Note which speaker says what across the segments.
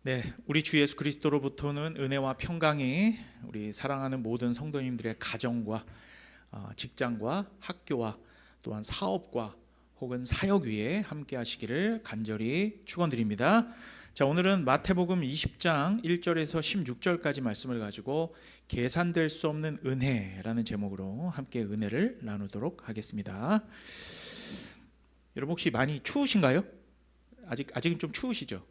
Speaker 1: 네, 우리 주 예수 그리스도로부터는 은혜와 평강이 우리 사랑하는 모든 성도님들의 가정과 직장과 학교와 또한 사업과 혹은 사역 위에 함께 하시기를 간절히 축원드립니다. 자, 오늘은 마태복음 20장 1절에서 16절까지 말씀을 가지고 계산될 수 없는 은혜라는 제목으로 함께 은혜를 나누도록 하겠습니다. 여러분 혹시 많이 추우신가요? 아직은 좀 추우시죠?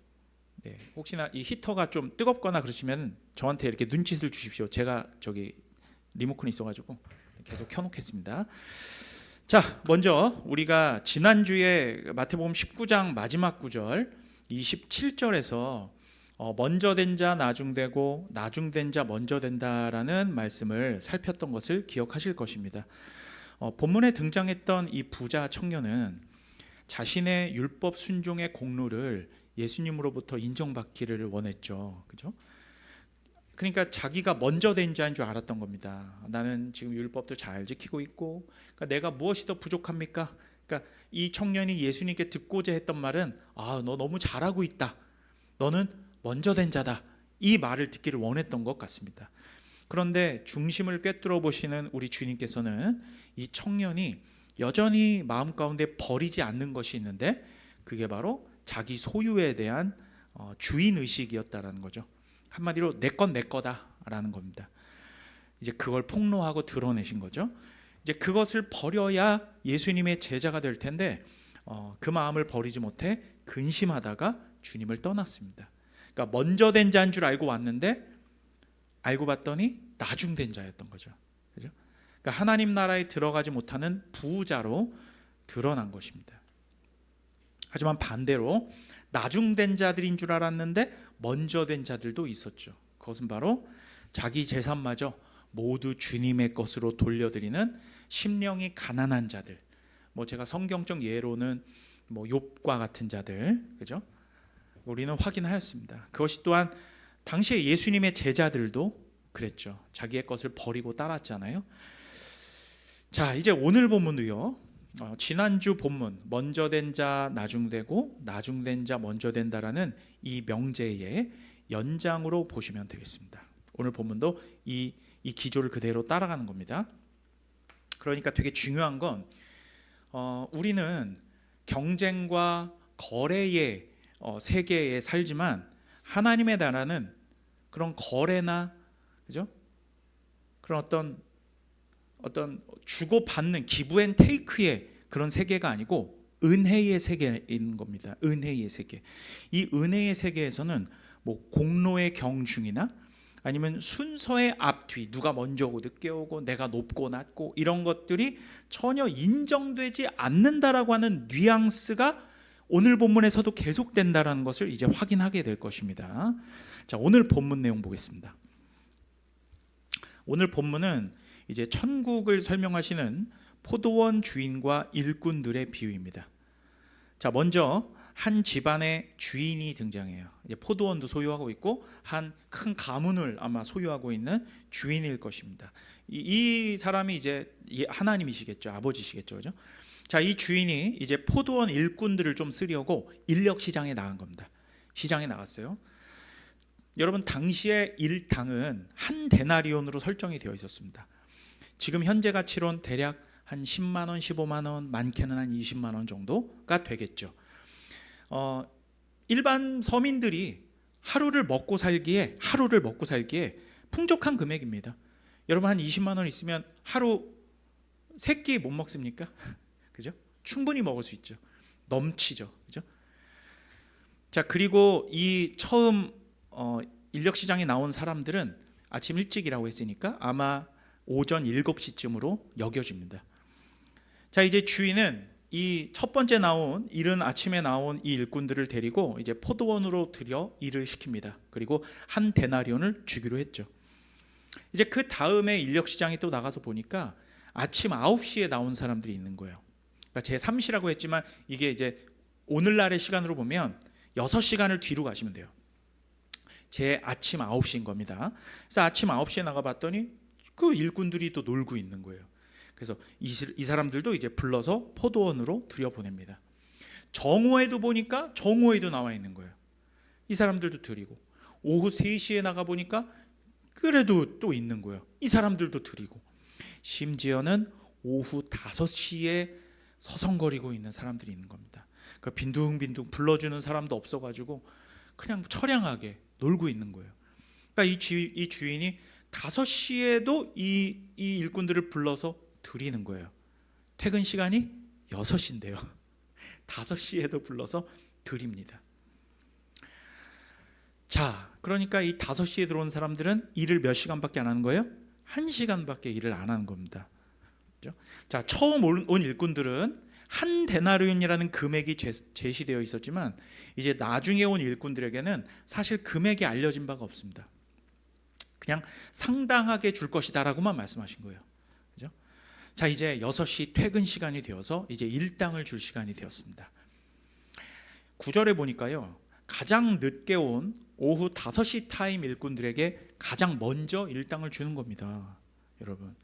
Speaker 1: 네, 혹시나 이 히터가 좀 뜨겁거나 그러시면 저한테 이렇게 눈짓을 주십시오. 제가 저기 리모컨이 있어가지고 계속 켜놓겠습니다. 자, 먼저 우리가 지난주에 마태복음 19장 마지막 구절 27절에서 먼저 된 자 나중되고 나중된 자 먼저 된다라는 말씀을 살폈던 것을 기억하실 것입니다. 본문에 등장했던 이 부자 청년은 자신의 율법 순종의 공로를 예수님으로부터 인정받기를 원했죠. 그죠? 그러니까 자기가 먼저 된 자인 줄 알았던 겁니다. 나는 지금 율법도 잘 지키고 있고, 그러니까 내가 무엇이 더 부족합니까? 그러니까 이 청년이 예수님께 듣고자 했던 말은 너 너무 잘하고 있다. 너는 먼저 된 자다. 이 말을 듣기를 원했던 것 같습니다. 그런데 중심을 꿰뚫어 보시는 우리 주님께서는 이 청년이 여전히 마음 가운데 버리지 않는 것이 있는데 그게 바로 자기 소유에 대한 주인의식이었다라는 거죠. 한마디로 내 건 내 거다라는 겁니다. 이제 그걸 폭로하고 드러내신 거죠. 이제 그것을 버려야 예수님의 제자가 될 텐데 그 마음을 버리지 못해 근심하다가 주님을 떠났습니다. 그러니까 먼저 된 자인 줄 알고 왔는데 알고 봤더니 나중된 자였던 거죠. 그죠? 그러니까 하나님 나라에 들어가지 못하는 부자로 드러난 것입니다. 하지만 반대로 나중된 자들인 줄 알았는데 먼저 된 자들도 있었죠. 그것은 바로 자기 재산마저 모두 주님의 것으로 돌려드리는 심령이 가난한 자들. 제가 성경적 예로는 욥과 같은 자들, 그죠? 우리는 확인하였습니다. 그것이 또한 당시에 예수님의 제자들도 그랬죠. 자기의 것을 버리고 따랐잖아요. 자, 이제 오늘 본문도요. 지난주 본문 먼저 된 자 나중되고 나중된 자 먼저 된다라는 이 명제의 연장으로 보시면 되겠습니다. 오늘 본문도 이 기조를 그대로 따라가는 겁니다. 그러니까 되게 중요한 건 우리는 경쟁과 거래의 세계에 살지만 하나님의 나라는 그런 거래나 그죠? 그런 어떤 주고받는 기브 앤 테이크의 그런 세계가 아니고 은혜의 세계인 겁니다. 은혜의 세계. 이 은혜의 세계에서는 공로의 경중이나 아니면 순서의 앞뒤, 누가 먼저 오고 늦게 오고 내가 높고 낮고 이런 것들이 전혀 인정되지 않는다라고 하는 뉘앙스가 오늘 본문에서도 계속된다라는 것을 이제 확인하게 될 것입니다. 자, 오늘 본문 내용 보겠습니다. 오늘 본문은 이제 천국을 설명하시는 포도원 주인과 일꾼들의 비유입니다. 자, 먼저 한 집안의 주인이 등장해요. 이제 포도원도 소유하고 있고 한 큰 가문을 아마 소유하고 있는 주인일 것입니다. 이 사람이 이제 하나님이시겠죠, 아버지시겠죠, 그죠? 자, 이 주인이 이제 포도원 일꾼들을 좀 쓰려고 인력 시장에 나간 겁니다. 시장에 나갔어요. 여러분 당시에 일당은 한 데나리온으로 설정이 되어 있었습니다. 지금 현재 가치론 대략 한 10만 원, 15만 원, 많게는 한 20만 원 정도가 되겠죠. 일반 서민들이 하루를 먹고 살기에 풍족한 금액입니다. 여러분 한 20만 원 있으면 하루 3끼 못 먹습니까? 그죠? 충분히 먹을 수 있죠. 넘치죠. 그죠? 자, 그리고 이 처음 인력 시장에 나온 사람들은 아침 일찍이라고 했으니까 아마 오전 7시쯤으로 여겨집니다. 자, 이제 주인은 이 첫 번째 나온 이른 아침에 나온 이 일꾼들을 데리고 이제 포도원으로 들여 일을 시킵니다. 그리고 한 데나리온을 주기로 했죠. 이제 그 다음에 인력 시장에 또 나가서 보니까 아침 9시에 나온 사람들이 있는 거예요. 그러니까 제 3시라고 했지만 이게 이제 오늘날의 시간으로 보면 6시간을 뒤로 가시면 돼요. 제 아침 9시인 겁니다. 그래서 아침 9시에 나가봤더니 그 일꾼들이 또 놀고 있는 거예요. 그래서 이 사람들도 이제 불러서 포도원으로 들여보냅니다. 정오에도 보니까 정오에도 나와 있는 거예요. 이 사람들도 드리고, 오후 3시에 나가 보니까 그래도 또 있는 거예요. 이 사람들도 드리고, 심지어는 오후 5시에 서성거리고 있는 사람들이 있는 겁니다. 그 빈둥빈둥 불러주는 사람도 없어가지고 그냥 처량하게 놀고 있는 거예요. 그러니까 이 주인이 5시에도 이 일꾼들을 불러서 드리는 거예요. 퇴근 시간이 6시인데요. 5시에도 불러서 드립니다. 자, 그러니까 이 5시에 들어온 사람들은 일을 몇 시간밖에 안 하는 거예요? 1시간밖에 일을 안 하는 겁니다. 그렇죠? 자, 처음 온 일꾼들은 한 데나리온이라는 금액이 제시되어 있었지만 이제 나중에 온 일꾼들에게는 사실 금액이 알려진 바가 없습니다. 그냥 상당하게 줄 것이다라고만 말씀하신 거예요. 그죠? 자, 이제 6시 퇴근 시간이 되어서 이제 일당을 줄 시간이 되었습니다. 9절에 보니까요, 가장 늦게 온 오후 5시 타임 일꾼들에게 가장 먼저 일당을 주는 겁니다. 여러분,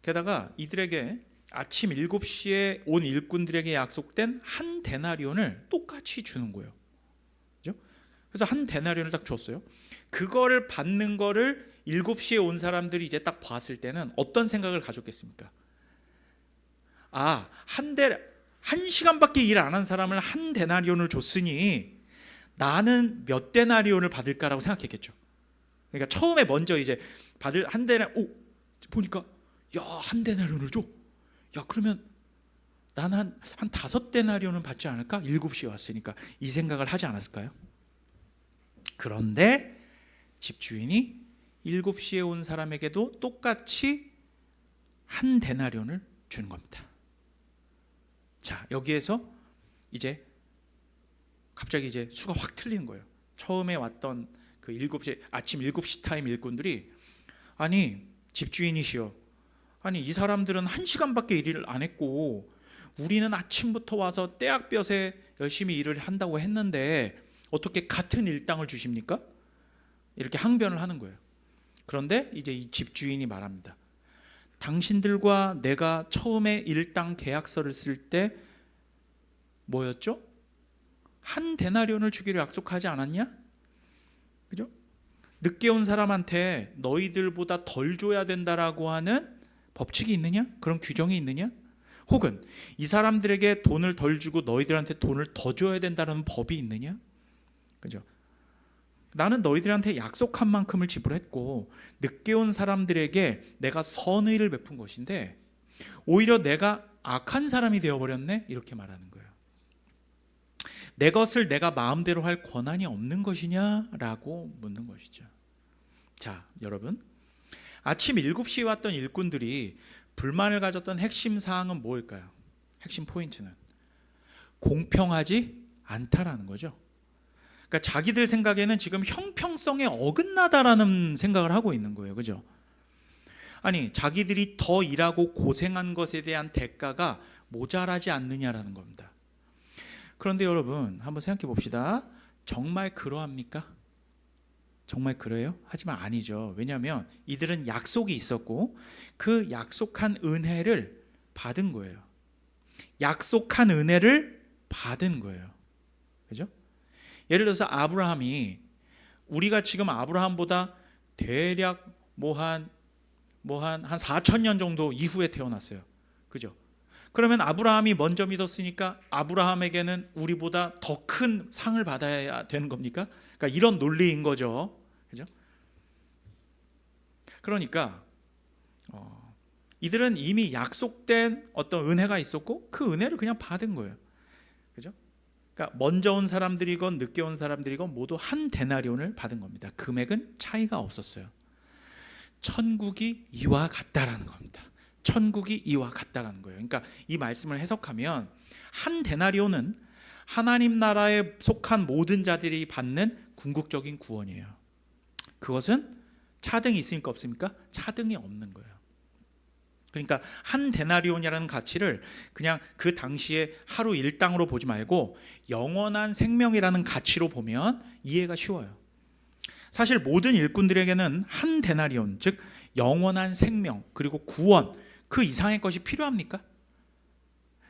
Speaker 1: 게다가 이들에게 아침 7시에 온 일꾼들에게 약속된 한 데나리온을 똑같이 주는 거예요. 그죠? 그래서 한 데나리온을 딱 줬어요. 그거를 받는 거를 7시에 온 사람들이 이제 딱 봤을 때는 어떤 생각을 가졌겠습니까? 아, 한 시간밖에 일 안 한 사람을 한 데나리온을 줬으니 나는 몇 데나리온을 받을까라고 생각했겠죠. 그러니까 처음에 먼저 이제 받을 한 데나리온, 보니까 야, 한 데나리온을 줘. 야, 그러면 나는 한 5데나리온은 받지 않을까? 7시에 왔으니까 이 생각을 하지 않았을까요? 그런데 집주인이 7시에 온 사람에게도 똑같이 한 데나리온을 주는 겁니다. 자, 여기에서 이제 갑자기 이제 수가 확 틀리는 거예요. 처음에 왔던 그 아침 7시 타임 일꾼들이, 아니 집주인이시여, 아니 이 사람들은 1시간밖에 일을 안 했고 우리는 아침부터 와서 떼약볕에 열심히 일을 한다고 했는데 어떻게 같은 일당을 주십니까? 이렇게 항변을 하는 거예요. 그런데 이제 이 집주인이 말합니다. 당신들과 내가 처음에 일당 계약서를 쓸 때 뭐였죠? 한 데나리온을 주기로 약속하지 않았냐? 그죠? 늦게 온 사람한테 너희들보다 덜 줘야 된다라고 하는 법칙이 있느냐? 그런 규정이 있느냐? 혹은 이 사람들에게 돈을 덜 주고 너희들한테 돈을 더 줘야 된다는 법이 있느냐? 그죠? 나는 너희들한테 약속한 만큼을 지불했고 늦게 온 사람들에게 내가 선의를 베푼 것인데 오히려 내가 악한 사람이 되어버렸네? 이렇게 말하는 거예요. 내 것을 내가 마음대로 할 권한이 없는 것이냐라고 묻는 것이죠. 자, 여러분, 아침 7시에 왔던 일꾼들이 불만을 가졌던 핵심 사항은 뭘까요? 핵심 포인트는 공평하지 않다라는 거죠. 그러니까 자기들 생각에는 지금 형평성에 어긋나다라는 생각을 하고 있는 거예요. 그죠? 아니, 자기들이 더 일하고 고생한 것에 대한 대가가 모자라지 않느냐라는 겁니다. 그런데 여러분, 한번 생각해 봅시다. 정말 그러합니까? 정말 그래요? 하지만 아니죠. 왜냐하면 이들은 약속이 있었고 그 약속한 은혜를 받은 거예요. 약속한 은혜를 받은 거예요. 그죠? 예를 들어서 아브라함이, 우리가 지금 아브라함보다 대략 한 4,000년 정도 이후에 태어났어요. 그죠? 그러면 아브라함이 먼저 믿었으니까 아브라함에게는 우리보다 더 큰 상을 받아야 되는 겁니까? 그러니까 이런 논리인 거죠. 그죠? 그러니까 이들은 이미 약속된 어떤 은혜가 있었고 그 은혜를 그냥 받은 거예요. 그죠? 그러니까 먼저 온 사람들이건 늦게 온 사람들이건 모두 한 데나리온을 받은 겁니다. 금액은 차이가 없었어요. 천국이 이와 같다라는 겁니다. 천국이 이와 같다라는 거예요. 그러니까 이 말씀을 해석하면 한 데나리온은 하나님 나라에 속한 모든 자들이 받는 궁극적인 구원이에요. 그것은 차등이 있으니까 없습니까? 차등이 없는 거예요. 그러니까 한 데나리온이라는 가치를 그냥 그 당시에 하루 일당으로 보지 말고 영원한 생명이라는 가치로 보면 이해가 쉬워요. 사실 모든 일꾼들에게는 한 데나리온, 즉 영원한 생명 그리고 구원, 그 이상의 것이 필요합니까?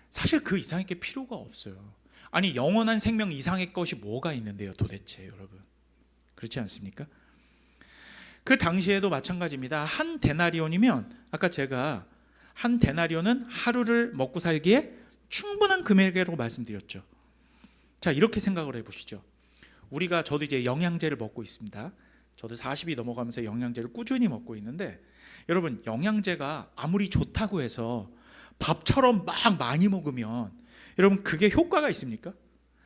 Speaker 1: 사실 그 이상의 게 필요가 없어요. 아니 영원한 생명 이상의 것이 뭐가 있는데요 도대체 여러분. 그렇지 않습니까? 그 당시에도 마찬가지입니다. 한 데나리온이면 아까 제가 한 데나리온은 하루를 먹고 살기에 충분한 금액이라고 말씀드렸죠. 자, 이렇게 생각을 해보시죠. 저도 이제 영양제를 먹고 있습니다. 저도 40이 넘어가면서 영양제를 꾸준히 먹고 있는데 여러분 영양제가 아무리 좋다고 해서 밥처럼 막 많이 먹으면 여러분 그게 효과가 있습니까?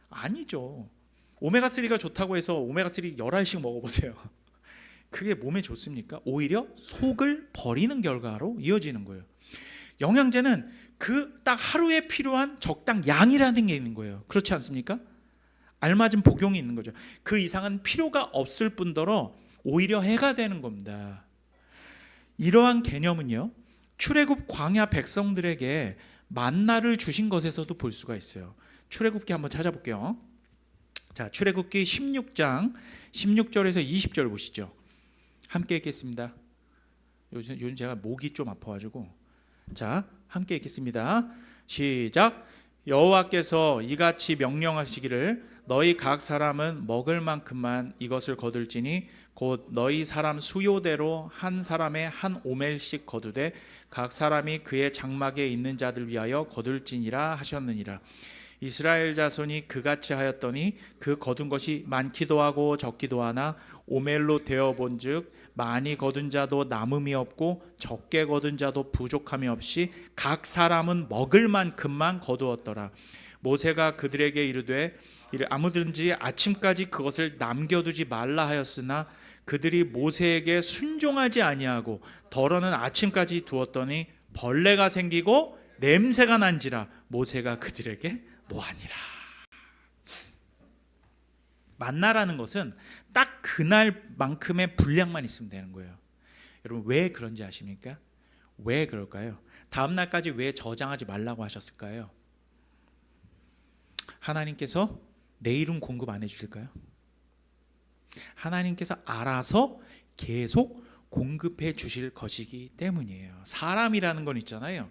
Speaker 1: 아니죠. 오메가3가 좋다고 해서 오메가3 10알씩 먹어보세요. 그게 몸에 좋습니까? 오히려 속을 버리는 결과로 이어지는 거예요. 영양제는 그 딱 하루에 필요한 적당 양이라는 게 있는 거예요. 그렇지 않습니까? 알맞은 복용이 있는 거죠. 그 이상은 필요가 없을 뿐더러 오히려 해가 되는 겁니다. 이러한 개념은요, 출애굽 광야 백성들에게 만나를 주신 것에서도 볼 수가 있어요. 출애굽기 한번 찾아볼게요. 자, 출애굽기 16장 16절에서 20절 보시죠. 함께 읽겠습니다. 요즘 제가 목이 좀 아파가지고. 자, 함께 읽겠습니다. 시작. 여호와께서 이같이 명령하시기를 너희 각 사람은 먹을 만큼만 이것을 거둘지니 곧 너희 사람 수요대로 한 사람의 한 오멜씩 거두되 각 사람이 그의 장막에 있는 자들 위하여 거둘지니라 하셨느니라. 이스라엘 자손이 그같이 하였더니 그 거둔 것이 많기도 하고 적기도 하나 오멜로 되어 본즉 많이 거둔 자도 남음이 없고 적게 거둔 자도 부족함이 없이 각 사람은 먹을 만큼만 거두었더라. 모세가 그들에게 이르되 아무든지 아침까지 그것을 남겨두지 말라 하였으나 그들이 모세에게 순종하지 아니하고 덜어는 아침까지 두었더니 벌레가 생기고 냄새가 난지라 모세가 그들에게 노하니라. 만나라는 것은 딱 그날만큼의 분량만 있으면 되는 거예요. 여러분 왜 그런지 아십니까? 왜 그럴까요? 다음 날까지 왜 저장하지 말라고 하셨을까요? 하나님께서 내일은 공급 안 해주실까요? 하나님께서 알아서 계속 공급해 주실 것이기 때문이에요. 사람이라는 건 있잖아요.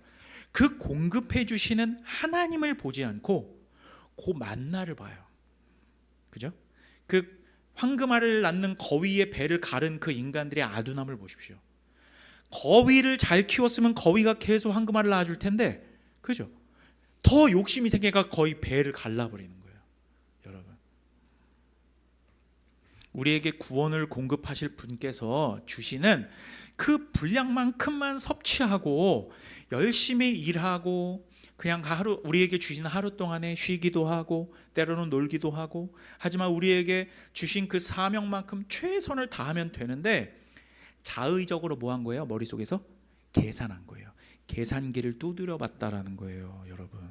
Speaker 1: 그 공급해 주시는 하나님을 보지 않고 그 만나를 봐요. 그죠? 그 황금알을 낳는 거위의 배를 가른 그 인간들의 아둔함을 보십시오. 거위를 잘 키웠으면 거위가 계속 황금알을 낳아줄 텐데, 그죠? 더 욕심이 생겨가 거의 배를 갈라버리는 거예요. 여러분, 우리에게 구원을 공급하실 분께서 주시는 그 분량만큼만 섭취하고 열심히 일하고 그냥 우리에게 주시는 하루 동안에 쉬기도 하고 때로는 놀기도 하고 하지만 우리에게 주신 그 사명만큼 최선을 다하면 되는데 자의적으로 뭐 한 거예요? 머릿속에서 계산한 거예요. 계산기를 두드려 봤다라는 거예요, 여러분.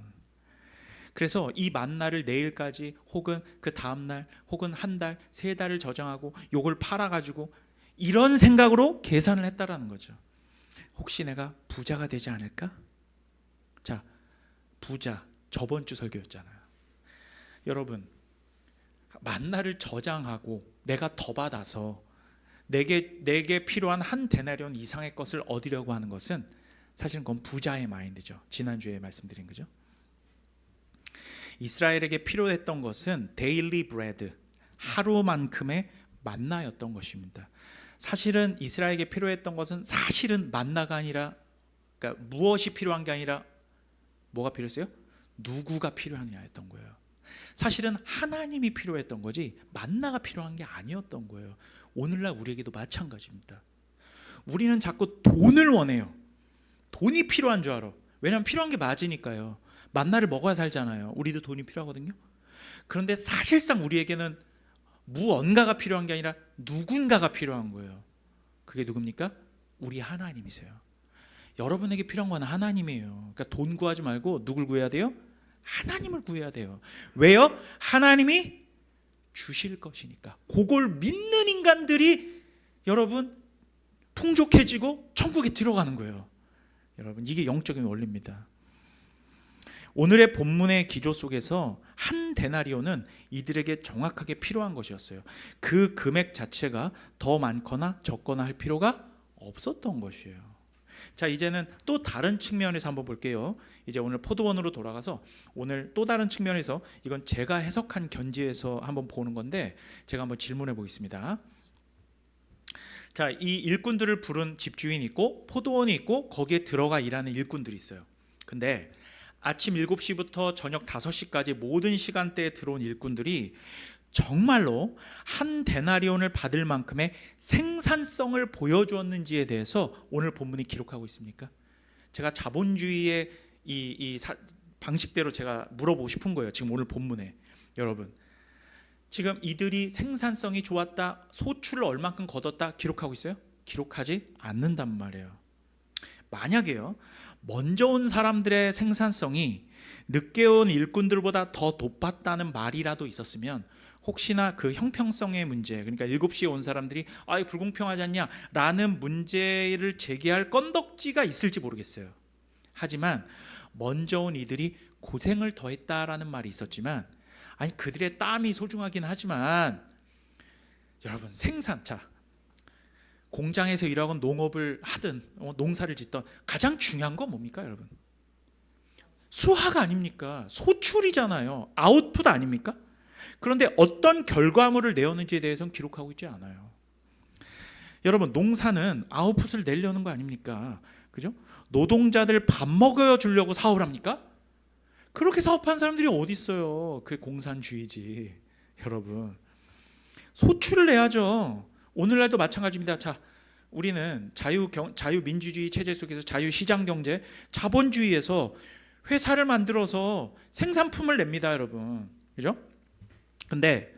Speaker 1: 그래서 이 만나를 내일까지 혹은 그 다음날 혹은 한 달, 세 달을 저장하고 요걸 팔아가지고 이런 생각으로 계산을 했다라는 거죠. 혹시 내가 부자가 되지 않을까? 자, 부자 저번 주 설교였잖아요. 여러분, 만나를 저장하고 내가 더 받아서 내게 필요한 한 데나리온 이상의 것을 얻으려고 하는 것은 사실은 그건 부자의 마인드죠. 지난주에 말씀드린 거죠. 이스라엘에게 필요했던 것은 데일리 브레드, 하루만큼의 만나였던 것입니다. 사실은 이스라엘에게 필요했던 것은 사실은 만나가 아니라, 그러니까 무엇이 필요한 게 아니라 뭐가 필요했어요? 누구가 필요하냐였던 거예요. 사실은 하나님이 필요했던 거지 만나가 필요한 게 아니었던 거예요. 오늘날 우리에게도 마찬가지입니다. 우리는 자꾸 돈을 원해요. 돈이 필요한 줄 알아. 왜냐하면 필요한 게 맞으니까요. 만나를 먹어야 살잖아요. 우리도 돈이 필요하거든요. 그런데 사실상 우리에게는 무언가가 필요한 게 아니라 누군가가 필요한 거예요. 그게 누굽니까? 우리 하나님이세요. 여러분에게 필요한 건 하나님이에요. 그러니까 돈 구하지 말고 누굴 구해야 돼요? 하나님을 구해야 돼요. 왜요? 하나님이 주실 것이니까. 그걸 믿는 인간들이 여러분 풍족해지고 천국에 들어가는 거예요. 여러분, 이게 영적인 원리입니다. 오늘의 본문의 기조 속에서 한 데나리온은 이들에게 정확하게 필요한 것이었어요. 그 금액 자체가 더 많거나 적거나 할 필요가 없었던 것이에요. 자, 이제는 또 다른 측면에서 한번 볼게요. 이제 오늘 포도원으로 돌아가서 오늘 또 다른 측면에서, 이건 제가 해석한 견지에서 한번 보는 건데 제가 한번 질문해 보겠습니다. 자, 이 일꾼들을 부른 집주인이 있고 포도원이 있고 거기에 들어가 일하는 일꾼들이 있어요. 근데 아침 7시부터 저녁 5시까지 모든 시간대에 들어온 일꾼들이 정말로 한 데나리온을 받을 만큼의 생산성을 보여주었는지에 대해서 오늘 본문이 기록하고 있습니까? 제가 자본주의의 방식대로 제가 물어보고 싶은 거예요. 지금 오늘 본문에. 여러분, 지금 이들이 생산성이 좋았다, 소출을 얼만큼 거뒀다 기록하고 있어요? 기록하지 않는단 말이에요. 만약에요, 먼저 온 사람들의 생산성이 늦게 온 일꾼들보다 더 높았다는 말이라도 있었으면 혹시나 그 형평성의 문제, 그러니까 7시에 온 사람들이 불공평하지 않냐 라는 문제를 제기할 건덕지가 있을지 모르겠어요. 하지만 먼저 온 이들이 고생을 더했다라는 말이 있었지만, 아니 그들의 땀이 소중하긴 하지만 여러분, 자, 공장에서 일하건 농업을 하든 농사를 짓던 가장 중요한 건 뭡니까 여러분? 수화가 아닙니까? 소출이잖아요. 아웃풋 아닙니까? 그런데 어떤 결과물을 내었는지에 대해서는 기록하고 있지 않아요. 여러분, 농사는 아웃풋을 내려는 거 아닙니까? 그죠? 노동자들 밥 먹여 주려고 사업을 합니까? 그렇게 사업하는 사람들이 어디 있어요? 그게 공산주의지. 여러분, 소출을 내야죠. 오늘날도 마찬가지입니다. 자, 우리는 자유민주주의 체제 속에서 자유시장경제, 자본주의에서 회사를 만들어서 생산품을 냅니다, 여러분. 그죠? 근데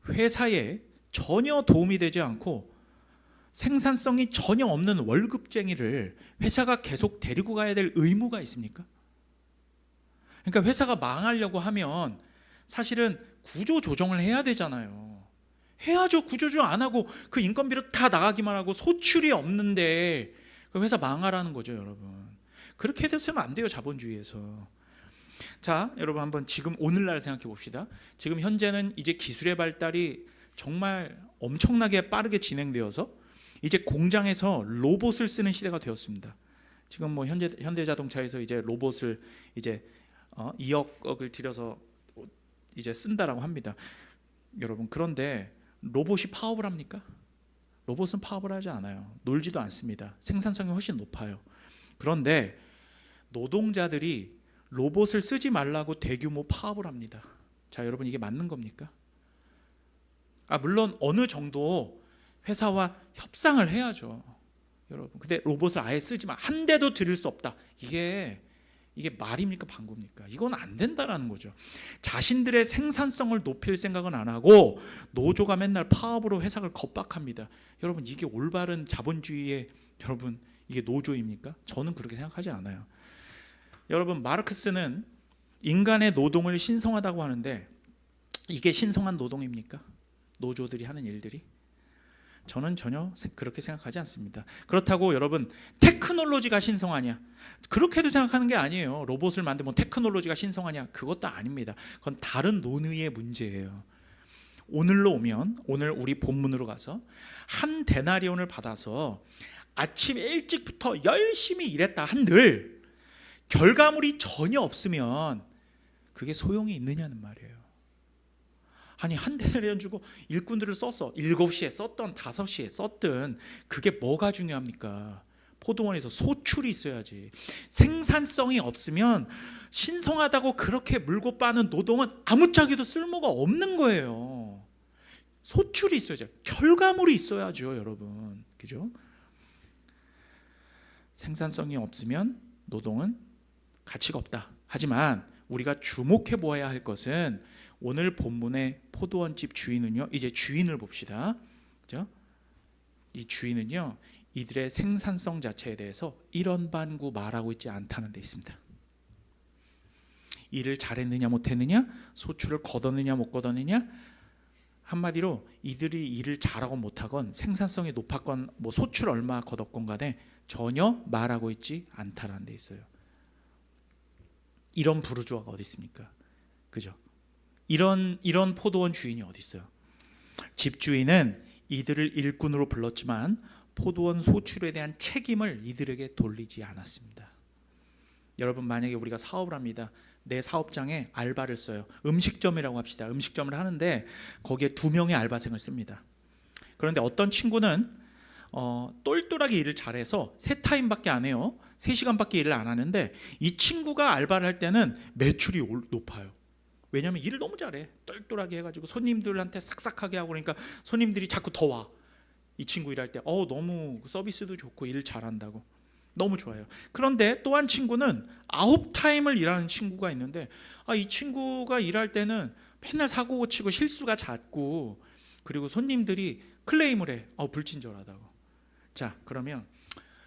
Speaker 1: 회사에 전혀 도움이 되지 않고 생산성이 전혀 없는 월급쟁이를 회사가 계속 데리고 가야 될 의무가 있습니까? 그러니까 회사가 망하려고 하면 사실은 구조 조정을 해야 되잖아요. 해야죠. 구조 조정 안 하고 그 인건비로 다 나가기만 하고 소출이 없는데 그 회사 망하라는 거죠, 여러분. 그렇게 돼서는 안 돼요, 자본주의에서. 자, 여러분 한번 지금 오늘날 생각해 봅시다. 지금 현재는 이제 기술의 발달이 정말 엄청나게 빠르게 진행되어서 이제 공장에서 로봇을 쓰는 시대가 되었습니다. 지금 뭐 현대자동차에서 이제 로봇을 이제 2억을 들여서 이제 쓴다라고 합니다. 여러분, 그런데 로봇이 파업을 합니까? 로봇은 파업을 하지 않아요. 놀지도 않습니다. 생산성이 훨씬 높아요. 그런데 노동자들이 로봇을 쓰지 말라고 대규모 파업을 합니다. 자, 여러분, 이게 맞는 겁니까? 물론 어느 정도 회사와 협상을 해야죠, 여러분. 근데 로봇을 아예 쓰지 마, 한 대도 들일 수 없다. 이게 말입니까, 방구입니까? 이건 안 된다라는 거죠. 자신들의 생산성을 높일 생각은 안 하고 노조가 맨날 파업으로 회사를 겁박합니다. 여러분, 이게 올바른 자본주의의, 여러분, 이게 노조입니까? 저는 그렇게 생각하지 않아요. 여러분, 마르크스는 인간의 노동을 신성하다고 하는데 이게 신성한 노동입니까? 노조들이 하는 일들이? 저는 전혀 그렇게 생각하지 않습니다. 그렇다고 여러분, 테크놀로지가 신성하냐? 그렇게도 생각하는 게 아니에요. 로봇을 만들면 테크놀로지가 신성하냐? 그것도 아닙니다. 그건 다른 논의의 문제예요. 오늘로 오면, 오늘 우리 본문으로 가서 한 데나리온을 받아서 아침 일찍부터 열심히 일했다 한들 결과물이 전혀 없으면 그게 소용이 있느냐는 말이에요. 아니, 한 데나리온 주고 일꾼들을 썼어. 7시에 썼던 5시에 썼든 그게 뭐가 중요합니까? 포도원에서 소출이 있어야지. 생산성이 없으면 신성하다고 그렇게 물고 빠는 노동은 아무짝에도 쓸모가 없는 거예요. 소출이 있어야죠. 결과물이 있어야죠, 여러분. 그죠? 생산성이 없으면 노동은 가치가 없다. 하지만 우리가 주목해 보아야 할 것은 오늘 본문의 포도원집 주인은요, 이제 주인을 봅시다. 그죠? 이 주인은요, 이들의 생산성 자체에 대해서 이런 반구 말하고 있지 않다는 데 있습니다. 일을 잘했느냐 못했느냐, 소출을 거뒀느냐 못 거뒀느냐, 한마디로 이들이 일을 잘하건 못하건 생산성이 높았건 뭐 소출 얼마 거뒀건 간에 전혀 말하고 있지 않다라는 데 있어요. 이런 부르주아가 어디 있습니까? 그죠? 이런 포도원 주인이 어디 있어요? 집주인은 이들을 일꾼으로 불렀지만 포도원 소출에 대한 책임을 이들에게 돌리지 않았습니다. 여러분, 만약에 우리가 사업을 합니다. 내 사업장에 알바를 써요. 음식점이라고 합시다. 음식점을 하는데 거기에 2명의 알바생을 씁니다. 그런데 어떤 친구는 똘똘하게 일을 잘해서 3타임밖에 안 해요. 3시간밖에 일을 안 하는데 이 친구가 알바를 할 때는 매출이 높아요. 왜냐하면 일을 너무 잘해. 똘똘하게 해가지고 손님들한테 삭삭하게 하고, 그러니까 손님들이 자꾸 더 와. 이 친구 일할 때 너무 서비스도 좋고 일 잘한다고 너무 좋아요. 그런데 또 한 친구는 9타임을 일하는 친구가 있는데 이 친구가 일할 때는 맨날 사고 고치고 실수가 잦고, 그리고 손님들이 클레임을 해. 불친절하다고. 자, 그러면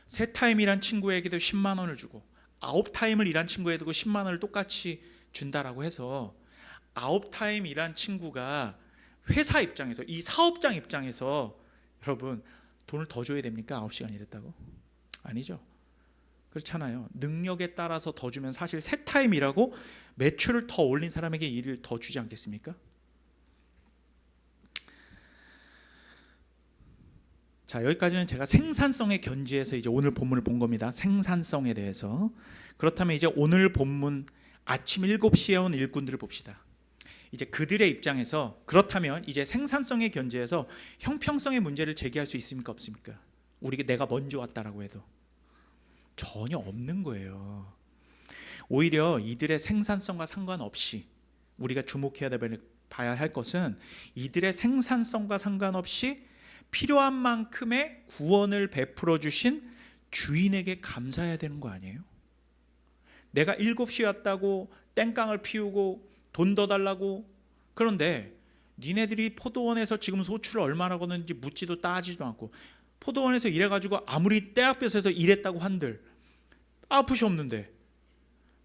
Speaker 1: 3타임 일한 친구에게도 10만 원을 주고 9타임을 일한 친구에게도 10만 원을 똑같이 준다라고 해서 9타임 일한 친구가 회사 입장에서, 이 사업장 입장에서 여러분 돈을 더 줘야 됩니까? 9시간 일했다고? 아니죠. 그렇잖아요. 능력에 따라서 더 주면 사실 3타임 일하고 매출을 더 올린 사람에게 일을 더 주지 않겠습니까? 자, 여기까지는 제가 생산성의 견지에서 이제 오늘 본문을 본 겁니다. 생산성에 대해서. 그렇다면 이제 오늘 본문 아침 7시에 온 일꾼들을 봅시다. 이제 그들의 입장에서, 그렇다면 이제 생산성의 견지에서 형평성의 문제를 제기할 수 있습니까? 없습니까? 내가 먼저 왔다라고 해도 전혀 없는 거예요. 오히려 이들의 생산성과 상관없이 우리가 주목해야 봐야 할 것은, 이들의 생산성과 상관없이 필요한 만큼의 구원을 베풀어 주신 주인에게 감사해야 되는 거 아니에요? 내가 7시에 왔다고 땡깡을 피우고 돈 더 달라고, 그런데 니네들이 포도원에서 지금 소출을 얼마나 거는지 묻지도 따지도 않고, 포도원에서 일해가지고 아무리 때 앞에서 일했다고 한들 아프시 없는데,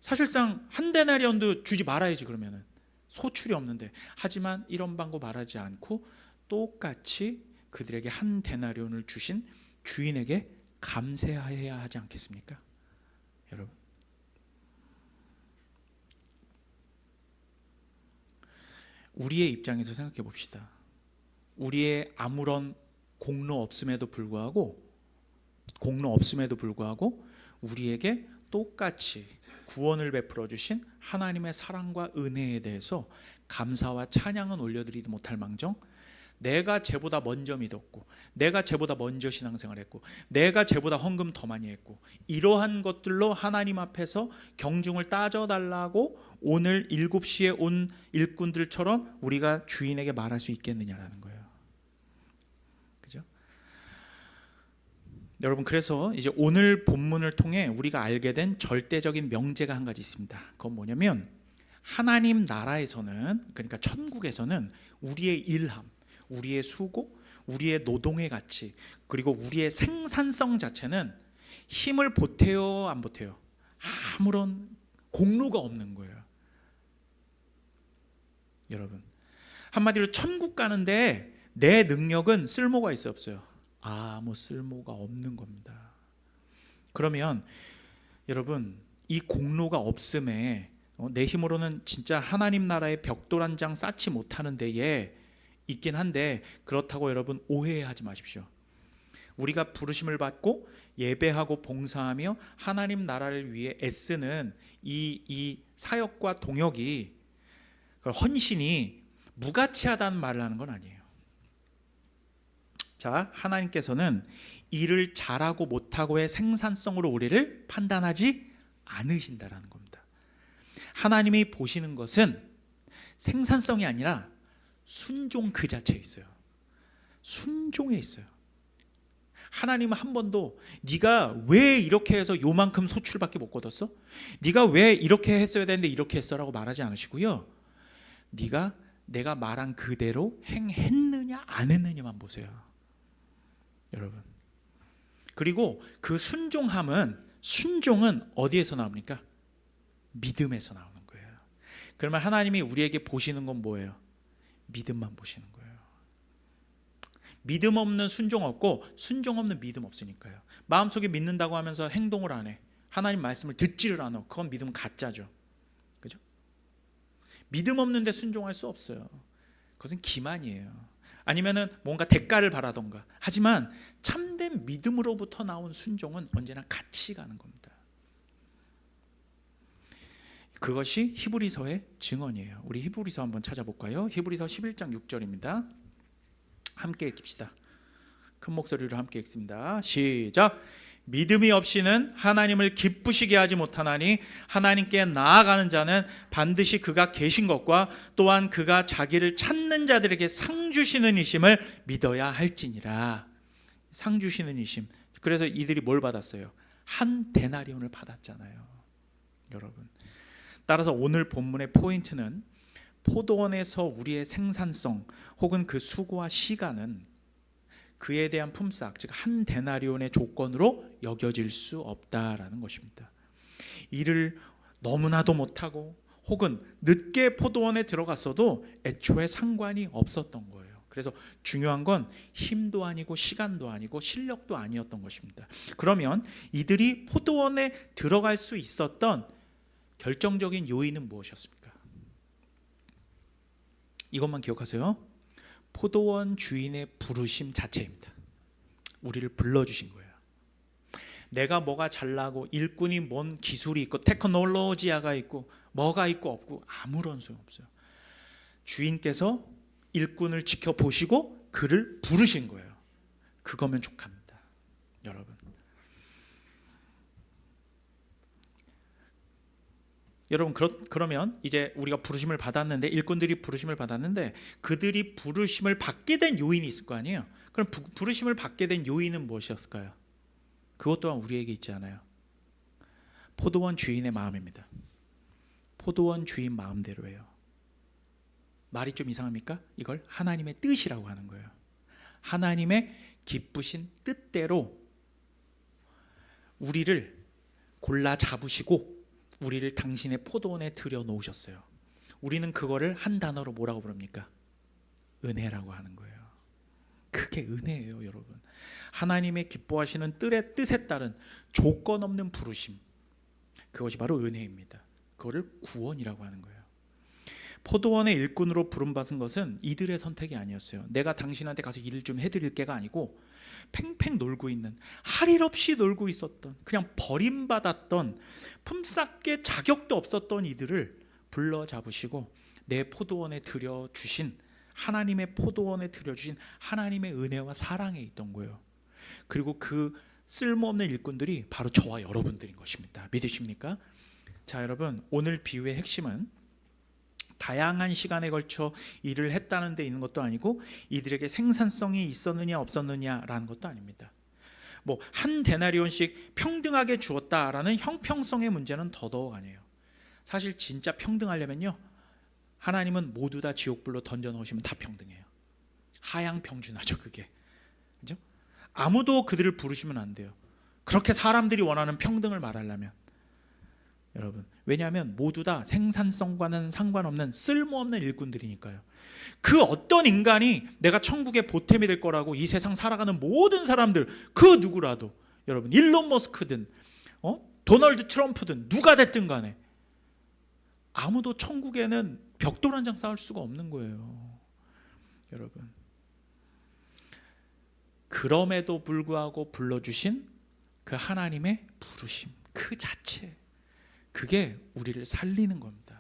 Speaker 1: 사실상 한 데나리온도 주지 말아야지. 그러면은 소출이 없는데. 하지만 이런 방법 말하지 않고 똑같이 그들에게 한 데나리온을 주신 주인에게 감사해야 하지 않겠습니까? 여러분, 우리의 입장에서 생각해 봅시다. 우리의 아무런 공로 없음에도 불구하고 우리에게 똑같이 구원을 베풀어 주신 하나님의 사랑과 은혜에 대해서 감사와 찬양은 올려드리지 못할 망정, 내가 쟤보다 먼저 믿었고, 내가 쟤보다 먼저 신앙생활했고, 내가 쟤보다 헌금 더 많이 했고, 이러한 것들로 하나님 앞에서 경중을 따져달라고 오늘 7시에 온 일꾼들처럼 우리가 주인에게 말할 수 있겠느냐라는 거예요. 그죠? 여러분, 그래서 이제 오늘 본문을 통해 우리가 알게 된 절대적인 명제가 한 가지 있습니다. 그건 뭐냐면, 하나님 나라에서는, 그러니까 천국에서는 우리의 일함, 우리의 수고, 우리의 노동의 가치, 그리고 우리의 생산성 자체는 힘을 보태요, 안 보태요? 아무런 공로가 없는 거예요. 여러분, 한마디로 천국 가는데 내 능력은 쓸모가 있어요, 없어요? 아무 쓸모가 없는 겁니다. 그러면 여러분, 이 공로가 없음에 내 힘으로는 진짜 하나님 나라의 벽돌 한 장 쌓지 못하는 데에 있긴 한데, 그렇다고 여러분 오해하지 마십시오. 우리가 부르심을 받고 예배하고 봉사하며 하나님 나라를 위해 애쓰는 이 사역과 동역이, 헌신이 무가치하다는 말을 하는 건 아니에요. 자, 하나님께서는 일을 잘하고 못하고의 생산성으로 우리를 판단하지 않으신다라는 겁니다. 하나님이 보시는 것은 생산성이 아니라 순종 그 자체에 있어요. 순종에 있어요. 하나님은 한 번도 네가 왜 이렇게 해서 요만큼 소출밖에 못 거뒀어? 네가 왜 이렇게 했어야 되는데 이렇게 했어라고 말하지 않으시고요, 네가 내가 말한 그대로 행했느냐 안 했느냐만 보세요, 여러분. 그리고 그 순종은 어디에서 나옵니까? 믿음에서 나오는 거예요. 그러면 하나님이 우리에게 보시는 건 뭐예요? 믿음만 보시는 거예요. 믿음 없는 순종 없고, 순종 없는 믿음 없으니까요. 마음속에 믿는다고 하면서 행동을 안 해, 하나님 말씀을 듣지를 않아, 그건 믿음 가짜죠. 그죠? 믿음 없는데 순종할 수 없어요. 그것은 기만이에요. 아니면은 뭔가 대가를 바라던가. 하지만 참된 믿음으로부터 나온 순종은 언제나 같이 가는 겁니다. 그것이 히브리서의 증언이에요. 우리 히브리서 한번 찾아볼까요? 히브리서 11장 6절입니다. 함께 읽읍시다. 큰 목소리로 함께 읽습니다. 시작. 믿음이 없이는 하나님을 기쁘시게 하지 못하나니 하나님께 나아가는 자는 반드시 그가 계신 것과 또한 그가 자기를 찾는 자들에게 상 주시는 이심을 믿어야 할지니라. 상 주시는 이심. 그래서 이들이 뭘 받았어요? 한 데나리온을 받았잖아요. 여러분. 따라서 오늘 본문의 포인트는 포도원에서 우리의 생산성 혹은 그 수고와 시간은 그에 대한 품삯, 즉 한 데나리온의 조건으로 여겨질 수 없다라는 것입니다. 일을 너무나도 못하고 혹은 늦게 포도원에 들어갔어도 애초에 상관이 없었던 거예요. 그래서 중요한 건 힘도 아니고 시간도 아니고 실력도 아니었던 것입니다. 그러면 이들이 포도원에 들어갈 수 있었던 결정적인 요인은 무엇이었습니까? 이것만 기억하세요. 포도원 주인의 부르심 자체입니다. 우리를 불러주신 거예요. 내가 뭐가 잘나고 일꾼이 뭔 기술이 있고 테크놀로지아가 있고 뭐가 있고 없고 아무런 소용없어요. 주인께서 일꾼을 지켜보시고 그를 부르신 거예요. 그거면 족합니다. 여러분. 여러분 그러면 이제 우리가 부르심을 받았는데 일꾼들이 부르심을 받았는데 그들이 부르심을 받게 된 요인이 있을 거 아니에요. 그럼 부르심을 받게 된 요인은 무엇이었을까요? 그것 또한 우리에게 있지 않아요. 포도원 주인의 마음입니다. 포도원 주인 마음대로예요. 말이 좀 이상합니까? 이걸 하나님의 뜻이라고 하는 거예요. 하나님의 기쁘신 뜻대로 우리를 골라 잡으시고 우리를 당신의 포도원에 들여놓으셨어요. 우리는 그거를 한 단어로 뭐라고 부릅니까? 은혜라고 하는 거예요. 그게 은혜예요, 여러분. 하나님의 기뻐하시는 뜻에 따른 조건 없는 부르심, 그것이 바로 은혜입니다. 그거를 구원이라고 하는 거예요. 포도원의 일꾼으로 부름받은 것은 이들의 선택이 아니었어요. 내가 당신한테 가서 일을 좀 해드릴 게가 아니고 팽팽 놀고 있는, 할 일 없이 놀고 있었던, 그냥 버림받았던, 품삯게 자격도 없었던 이들을 불러 잡으시고 내 포도원에 들여주신, 하나님의 포도원에 들여주신 하나님의 은혜와 사랑에 있던 거예요. 그리고 그 쓸모없는 일꾼들이 바로 저와 여러분들인 것입니다. 믿으십니까? 자, 여러분, 오늘 비유의 핵심은 다양한 시간에 걸쳐 일을 했다는 데 있는 것도 아니고 이들에게 생산성이 있었느냐 없었느냐라는 것도 아닙니다. 뭐 한 데나리온씩 평등하게 주었다라는 형평성의 문제는 더더욱 아니에요. 사실 진짜 평등하려면요, 하나님은 모두 다 지옥불로 던져 넣으시면 다 평등해요. 하향평준하죠, 그게. 그죠? 아무도 그들을 부르시면 안 돼요. 그렇게 사람들이 원하는 평등을 말하려면. 여러분, 왜냐하면 모두 다 생산성과는 상관없는 쓸모없는 일꾼들이니까요. 그 어떤 인간이 내가 천국의 보탬이 될 거라고 이 세상 살아가는 모든 사람들, 그 누구라도, 여러분, 일론 머스크든 도널드 트럼프든 누가 됐든 간에 아무도 천국에는 벽돌 한 장 쌓을 수가 없는 거예요. 여러분, 그럼에도 불구하고 불러주신 그 하나님의 부르심 그 자체, 그게 우리를 살리는 겁니다.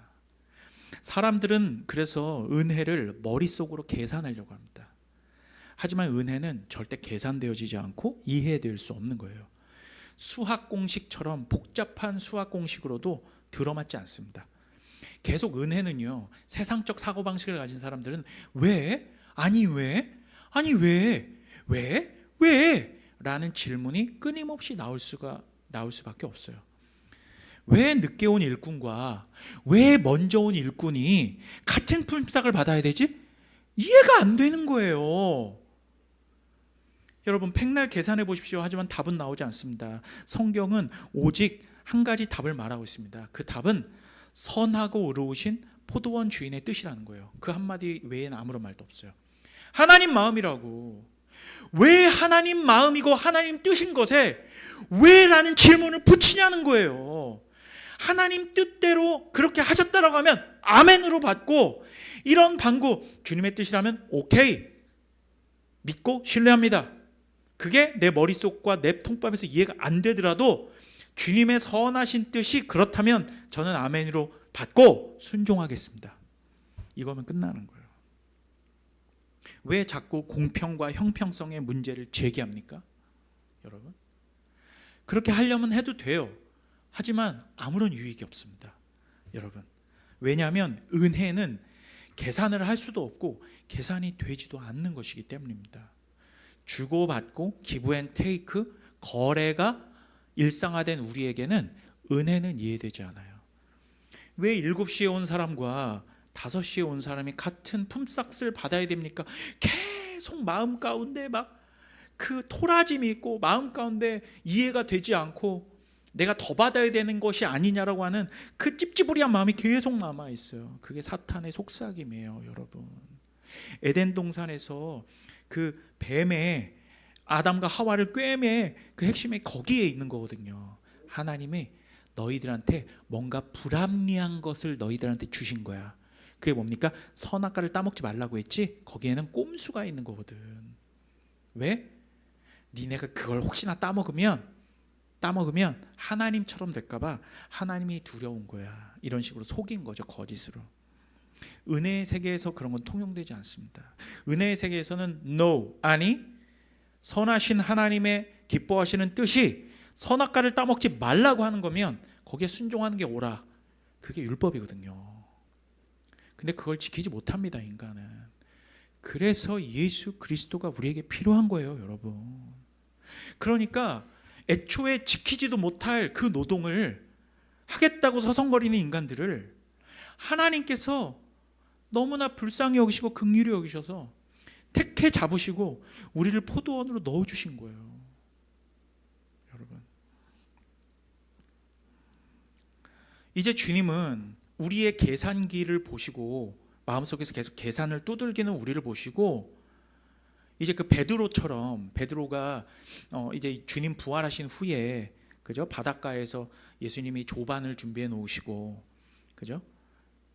Speaker 1: 사람들은 그래서 은혜를 머릿속으로 계산하려고 합니다. 하지만 은혜는 절대 계산되어지지 않고 이해될 수 없는 거예요. 수학 공식처럼 복잡한 수학 공식으로도 들어맞지 않습니다. 계속 은혜는요, 세상적 사고방식을 가진 사람들은 왜? 아니 왜? 아니 왜? 왜? 라는 질문이 끊임없이 나올 수밖에 없어요. 왜 늦게 온 일꾼과 왜 먼저 온 일꾼이 같은 품삯을 받아야 되지? 이해가 안 되는 거예요. 여러분, 백날 계산해 보십시오. 하지만 답은 나오지 않습니다. 성경은 오직 한 가지 답을 말하고 있습니다. 그 답은 선하고 의로우신 포도원 주인의 뜻이라는 거예요. 그 한마디 외에는 아무런 말도 없어요. 하나님 마음이라고. 왜 하나님 마음이고 하나님 뜻인 것에 왜라는 질문을 붙이냐는 거예요. 하나님 뜻대로 그렇게 하셨다라고 하면 아멘으로 받고, 이런 방구 주님의 뜻이라면 오케이, 믿고 신뢰합니다. 그게 내 머릿속과 내 통밥에서 이해가 안 되더라도 주님의 선하신 뜻이 그렇다면 저는 아멘으로 받고 순종하겠습니다. 이거면 끝나는 거예요. 왜 자꾸 공평과 형평성의 문제를 제기합니까? 여러분, 그렇게 하려면 해도 돼요. 하지만 아무런 유익이 없습니다. 여러분, 왜냐하면 은혜는 계산을 할 수도 없고 계산이 되지도 않는 것이기 때문입니다. 주고받고 기브 앤 테이크, 거래가 일상화된 우리에게는 은혜는 이해되지 않아요. 왜 7시에 온 사람과 5시에 온 사람이 같은 품삯을 받아야 됩니까? 계속 마음 가운데 막 그 토라짐이 있고 마음 가운데 이해가 되지 않고 내가 더 받아야 되는 것이 아니냐라고 하는 그 찝찝으리한 마음이 계속 남아 있어요. 그게 사탄의 속삭임이에요, 여러분. 에덴 동산에서 그 뱀의 아담과 하와를 꿰매 그 핵심이 거기에 있는 거거든요. 하나님이 너희들한테 뭔가 불합리한 것을 너희들한테 주신 거야. 그게 뭡니까? 선악과를 따먹지 말라고 했지? 거기에는 꼼수가 있는 거거든. 왜? 니네가 그걸 혹시나 따먹으면 하나님처럼 될까봐 하나님이 두려운 거야. 이런 식으로 속인 거죠, 거짓으로. 은혜의 세계에서 그런 건 통용되지 않습니다. 은혜의 세계에서는 no, 아니, 선하신 하나님의 기뻐하시는 뜻이 선악과를 따먹지 말라고 하는 거면 거기에 순종하는 게 옳아. 그게 율법이거든요. 근데 그걸 지키지 못합니다, 인간은. 그래서 예수 그리스도가 우리에게 필요한 거예요, 여러분. 그러니까 애초에 지키지도 못할 그 노동을 하겠다고 서성거리는 인간들을 하나님께서 너무나 불쌍히 여기시고 긍휼히 여기셔서 택해 잡으시고 우리를 포도원으로 넣어주신 거예요, 여러분. 이제 주님은 우리의 계산기를 보시고 마음속에서 계속 계산을 두들기는 우리를 보시고 이제 그 베드로처럼, 베드로가 이제 주님 부활하신 후에, 그죠? 바닷가에서 예수님이 조반을 준비해 놓으시고, 그죠?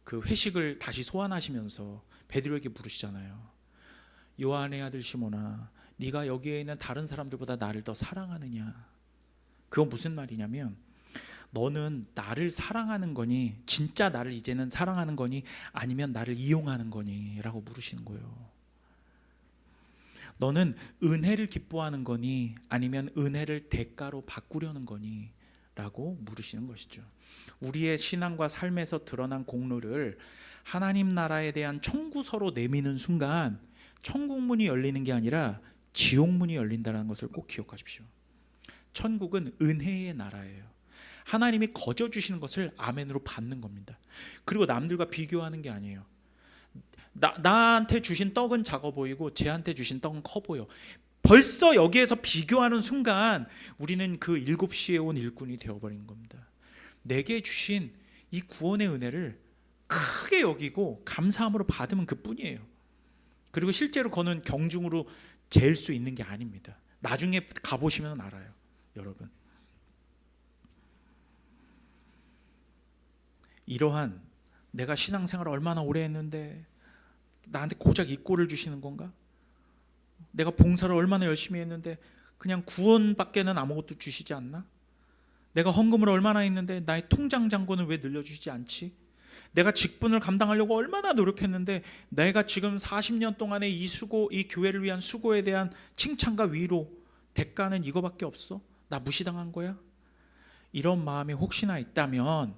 Speaker 1: 그 회식을 다시 소환하시면서 베드로에게 물으시잖아요. 요한의 아들 시몬아, 네가 여기에 있는 다른 사람들보다 나를 더 사랑하느냐? 그건 무슨 말이냐면, 너는 나를 사랑하는 거니, 진짜 나를 이제는 사랑하는 거니, 아니면 나를 이용하는 거니? 라고 물으시는 거예요. 너는 은혜를 기뻐하는 거니, 아니면 은혜를 대가로 바꾸려는 거니? 라고 물으시는 것이죠. 우리의 신앙과 삶에서 드러난 공로를 하나님 나라에 대한 청구서로 내미는 순간 천국문이 열리는 게 아니라 지옥문이 열린다는 것을 꼭 기억하십시오. 천국은 은혜의 나라예요. 하나님이 거저 주시는 것을 아멘으로 받는 겁니다. 그리고 남들과 비교하는 게 아니에요. 나한테 주신 떡은 작아 보이고 쟤한테 주신 떡은 커 보여. 벌써 여기에서 비교하는 순간 우리는 그 7시에 온 일꾼이 되어버린 겁니다. 내게 주신 이 구원의 은혜를 크게 여기고 감사함으로 받으면 그뿐이에요. 그리고 실제로 그거는 경중으로 잴 수 있는 게 아닙니다. 나중에 가보시면 알아요, 여러분. 이러한 내가 신앙생활을 얼마나 오래 했는데 나한테 고작 이 꼴을 주시는 건가? 내가 봉사를 얼마나 열심히 했는데 그냥 구원밖에는 아무것도 주시지 않나? 내가 헌금을 얼마나 했는데 나의 통장 잔고는 왜 늘려주시지 않지? 내가 직분을 감당하려고 얼마나 노력했는데 내가 지금 40년 동안의 이 수고, 이 교회를 위한 수고에 대한 칭찬과 위로, 대가는 이거밖에 없어? 나 무시당한 거야? 이런 마음이 혹시나 있다면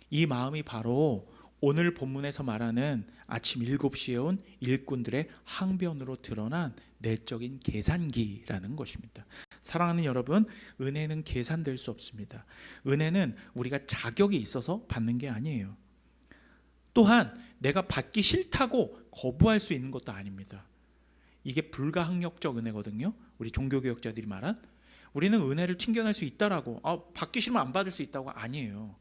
Speaker 1: 이 마음이 바로 오늘 본문에서 말하는 아침 7시에 온 일꾼들의 항변으로 드러난 내적인 계산기라는 것입니다. 사랑하는 여러분, 은혜는 계산될 수 없습니다. 은혜는 우리가 자격이 있어서 받는 게 아니에요. 또한 내가 받기 싫다고 거부할 수 있는 것도 아닙니다. 이게 불가항력적 은혜거든요. 우리 종교개혁자들이 말한 우리는 은혜를 튕겨낼 수 있다라고, 받기 싫으면 안 받을 수 있다고. 아니에요.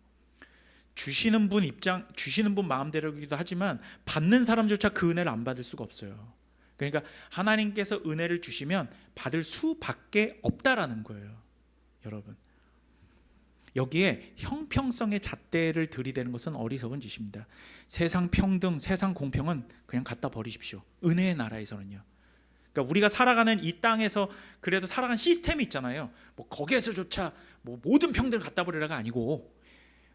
Speaker 1: 주시는 분 마음대로이기도 하지만 받는 사람조차 그 은혜를 안 받을 수가 없어요. 그러니까 하나님께서 은혜를 주시면 받을 수밖에 없다라는 거예요, 여러분. 여기에 형평성의 잣대를 들이대는 것은 어리석은 짓입니다. 세상 평등, 세상 공평은 그냥 갖다 버리십시오. 은혜의 나라에서는요. 그러니까 우리가 살아가는 이 땅에서 그래도 살아가는 시스템이 있잖아요. 뭐 거기에서조차 뭐 모든 평들을 갖다 버리라가 아니고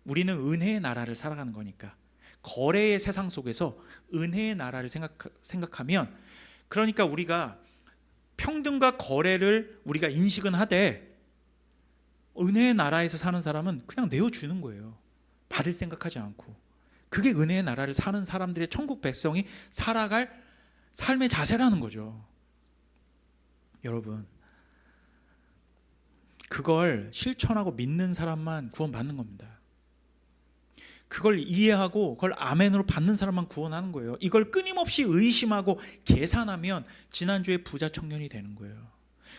Speaker 1: 우리는 은혜의 나라를 살아가는 거니까 거래의 세상 속에서 은혜의 나라를 생각하면 그러니까 우리가 평등과 거래를 우리가 인식은 하되 은혜의 나라에서 사는 사람은 그냥 내어주는 거예요. 받을 생각하지 않고. 그게 은혜의 나라를 사는 사람들의 천국 백성이 살아갈 삶의 자세라는 거죠. 여러분, 그걸 실천하고 믿는 사람만 구원받는 겁니다. 그걸 이해하고 그걸 아멘으로 받는 사람만 구원하는 거예요. 이걸 끊임없이 의심하고 계산하면 지난주에 부자 청년이 되는 거예요.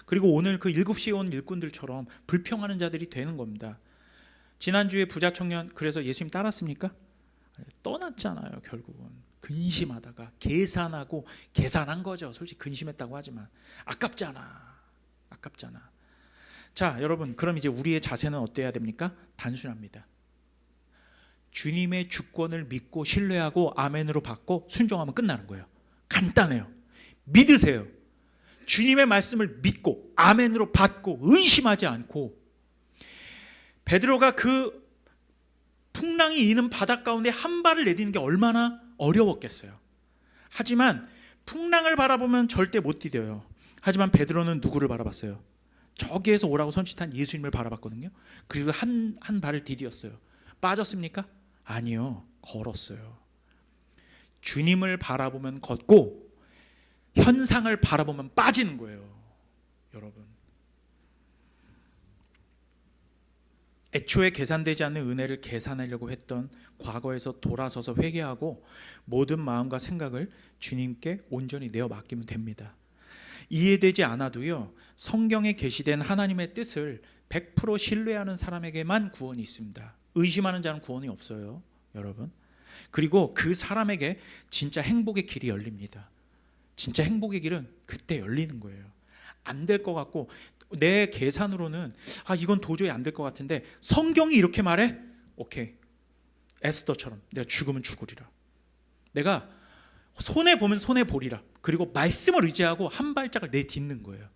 Speaker 1: 그리고 오늘 그 7시에 온 일꾼들처럼 불평하는 자들이 되는 겁니다. 지난주에 부자 청년 그래서 예수님 따랐습니까? 떠났잖아요. 결국은 근심하다가 계산하고 계산한 거죠. 솔직히 근심했다고 하지만 아깝잖아. 자, 여러분, 그럼 이제 우리의 자세는 어때야 됩니까? 단순합니다. 주님의 주권을 믿고 신뢰하고 아멘으로 받고 순종하면 끝나는 거예요. 간단해요. 믿으세요. 주님의 말씀을 믿고 아멘으로 받고 의심하지 않고. 베드로가 그 풍랑이 이는 바다 가운데 한 발을 내딛는 게 얼마나 어려웠겠어요. 하지만 풍랑을 바라보면 절대 못 디뎌요. 하지만 베드로는 누구를 바라봤어요? 저기에서 오라고 손짓한 예수님을 바라봤거든요. 그리고 한 발을 디뎠어요. 빠졌습니까? 아니요. 걸었어요. 주님을 바라보면 걷고 현상을 바라보면 빠지는 거예요. 여러분, 애초에 계산되지 않는 은혜를 계산하려고 했던 과거에서 돌아서서 회개하고 모든 마음과 생각을 주님께 온전히 내어 맡기면 됩니다. 이해되지 않아도요, 성경에 게시된 하나님의 뜻을 100% 신뢰하는 사람에게만 구원이 있습니다. 의심하는 자는 구원이 없어요, 여러분. 그리고 그 사람에게 진짜 행복의 길이 열립니다. 진짜 행복의 길은 그때 열리는 거예요. 안 될 것 같고 내 계산으로는 이건 도저히 안 될 것 같은데 성경이 이렇게 말해? 오케이. 에스더처럼 내가 죽으면 죽으리라. 내가 손해보면 손해보리라. 그리고 말씀을 의지하고 한 발짝을 내딛는 거예요.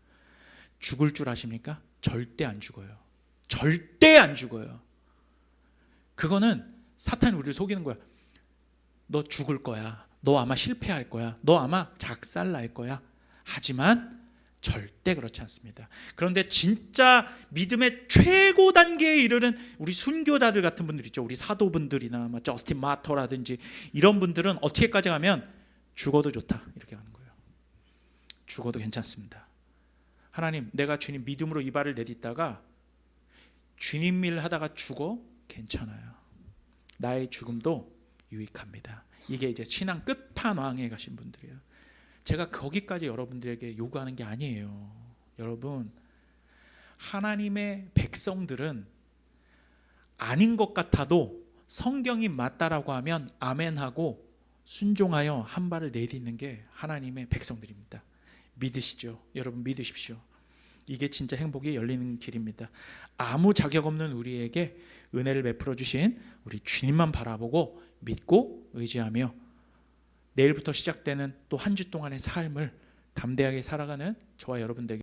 Speaker 1: 죽을 줄 아십니까? 절대 안 죽어요. 절대 안 죽어요. 그거는 사탄이 우리를 속이는 거야. 너 죽을 거야. 너 아마 실패할 거야. 너 아마 작살날 거야. 하지만 절대 그렇지 않습니다. 그런데 진짜 믿음의 최고 단계에 이르는 우리 순교자들 같은 분들 있죠. 우리 사도분들이나 저스틴 마터라든지 이런 분들은 어떻게까지 가면 죽어도 좋다 이렇게 하는 거예요. 죽어도 괜찮습니다. 하나님, 내가 주님 믿음으로 이 발을 내딛다가 주님 일 하다가 죽어? 괜찮아요. 나의 죽음도 유익합니다. 이게 이제 신앙 끝판왕에 가신 분들이에요. 제가 거기까지 여러분들에게 요구하는 게 아니에요. 여러분, 하나님의 백성들은 아닌 것 같아도 성경이 맞다라고 하면 아멘하고 순종하여 한 발을 내딛는 게 하나님의 백성들입니다. 믿으시죠? 여러분, 믿으십시오. 이게 진짜 행복이 열리는 길입니다. 아무 자격 없는 우리에게 은혜를 베풀어 주신 우리 주님만 바라보고 믿고 의지하며 내일부터 시작되는 또 한 주 동안의 삶을 담대하게 살아가는 저와 여러분들